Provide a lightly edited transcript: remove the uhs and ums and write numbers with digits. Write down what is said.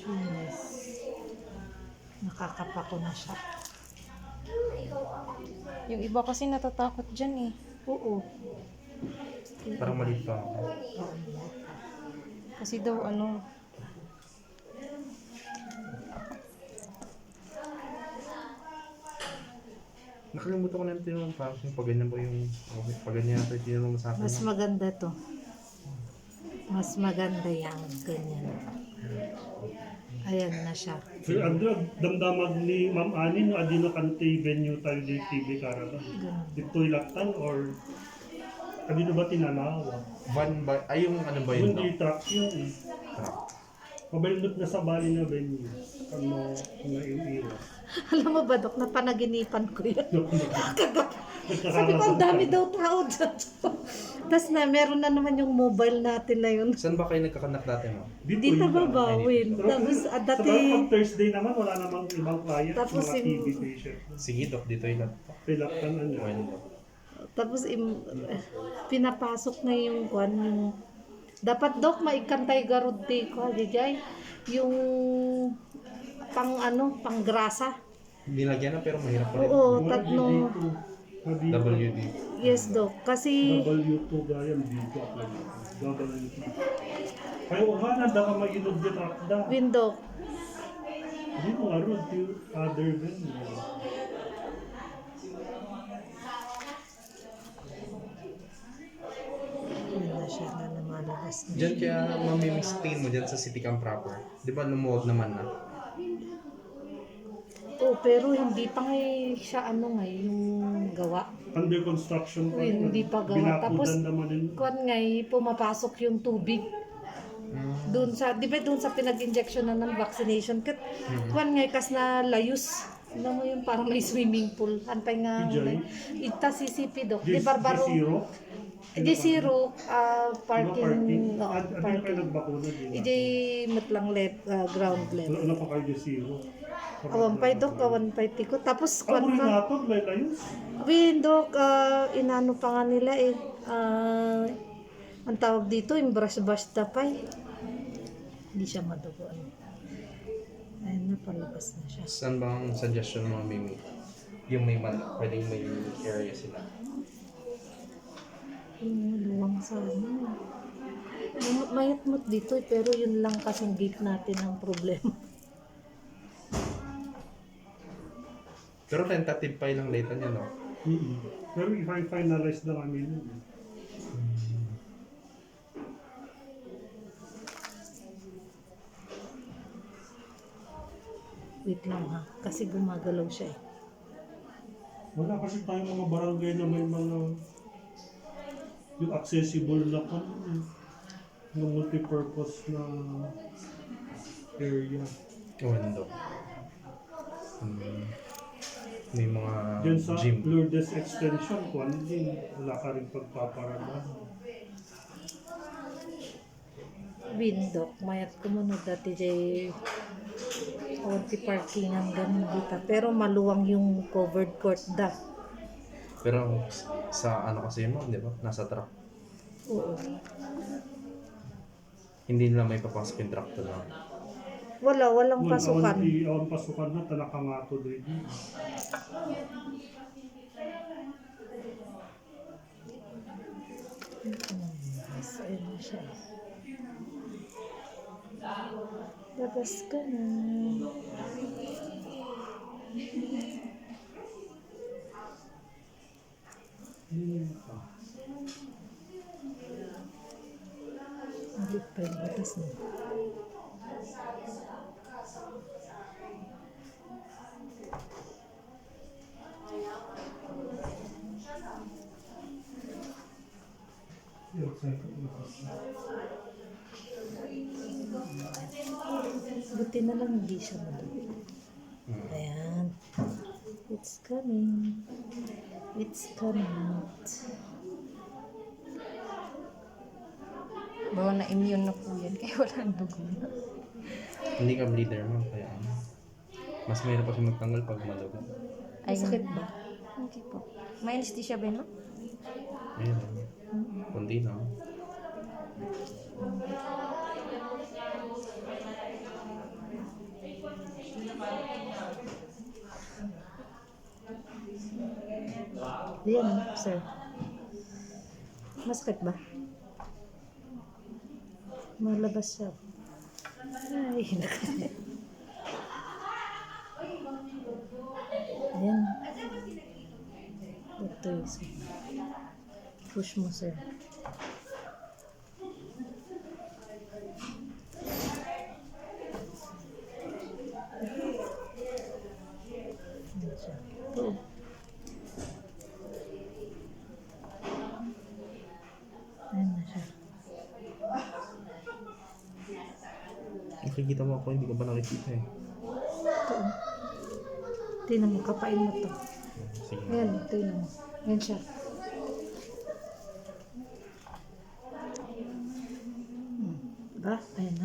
Yes. Nakakapako na siya. Yung iba kasi natatakot dyan eh. Oo. Parang maliit pa ako. Kasi daw ano, Nakalimutan ko na yung tinanong parang yung pag ganyan po yung pag ganyan natin tinanong mo sa akin. Mas maganda to. Mas maganda yan. Ganyan. Ayan na siya. Sir Andrew, damdamag ni Ma'am Ani no adino kante venue tayo di TV Karaba. Ganun. Dito'y laktan or adino ba tinanawa? Van ba? Ay yung ano ba yun? Hindi truck yun. Truck. Mabalindot na sa bali na venue. Ano, na iiwas. Alam mo ba, Dok, na panaginipan ko yan. Sabi ko, ang dami daw tao dyan. Tapos na, meron na naman yung mobile natin na yun. Saan ba kayo nagkakanak dati mo? Hindi na babawin. Tapos, Sa dati, pag Thursday naman, wala namang ibang client, Tapos mga yung- TV patient. Sige Dok, dito yung Pilaktan ano. Well, Dok. tapos pinapasok na yung kwan, yung, dapat, Dok, maikantay garod di ko, Jay. Yung pang ano, pang grasa. Nilagyan na pero mahirap pa rin. Oo, tatlong, WD. yes, Dok. Kasi, W2 gaya, dito ako. W2. Kaya umanan, da ka mainod din akda. window, Hindi mo nga road to other venue. yun na siya na lumalabas na. Diyan kaya mamimiss mo dyan sa City Camp proper. Di ba lumuwag naman na? Oo, pero hindi pa nga siya ano nga yung gawa. Under construction pa. Hindi pa gawa. Tapos, Binakudan naman din. kuwan nga pumapasok yung tubig. Doon sa, di ba doon sa pinag-injection na ng vaccination kit, kuwan nga kas na layus. Ano mo yung parang may swimming pool. Antay nga, Ijay? ita CCP do. Di Barbaro. Zero? Di zero, parking. Ano kayo Parking. nagbakuna din? Ijay matlang ground level. Ano pa kayo zero? Awan pa ito, awan pa ito. Tapos, kuwan Kamurin pa. nato, may layos. Windok, inano pa nga nila eh. Ang tawag dito, yung brush-brush tapay. Hindi siya madugoan. Ayun na, palabas na siya. Saan bang suggestion mo Mimi? Yung may pwedeng may area sila. Yung luwang sa ano. Mayat-mat dito eh, pero yun lang kasing gate natin ang problema. Pero tentative pa ilang data niya, no? Pero i-finalize na kami nun. Wait lang ha, kasi gumagalaw siya eh. Wala kasi tayong mga barangay na may mga yung accessible na pa yung multi-purpose na area. Window. May mga Diyan sa gym. Lourdes Extension, kung din, wala ka rin pagpaparada. Windok, mayat kumunod dati jay onti parking ang ganun dito. Pero maluwang yung covered court da. Pero sa ano kasi mo, di ba? Nasa truck. Oo. Hindi nila may papasok yung truck to lang. Walang pasukan. Awan pasukan na, talaka nga to doon. Yes, ayun na siya. Labas ka na. Malit pa yung batas na. Buti na lang hindi siya madugo. Ayan. It's coming. It's coming out. bawa na immune na po yan, kaya wala dugo na. Hindi ka bleeder mo, kaya ano. Mas mahirap kasi magtanggal pag madugo. Ay, Sakit ba? Hindi po. May anesthesia ba yun, no? Ayun. Kundi na. Ayan, sir. Masakit ba? Malabas siya. Ay, ayan. Ito yung sir. Push mo, sir. Ayan siya. Ito. Ayan na siya. Nakikita mo ako, hindi ko ba nakikita eh. Ito. Tingnan mo, kapain mo to. Sige. Ayan, tingnan mo. Ayan siya.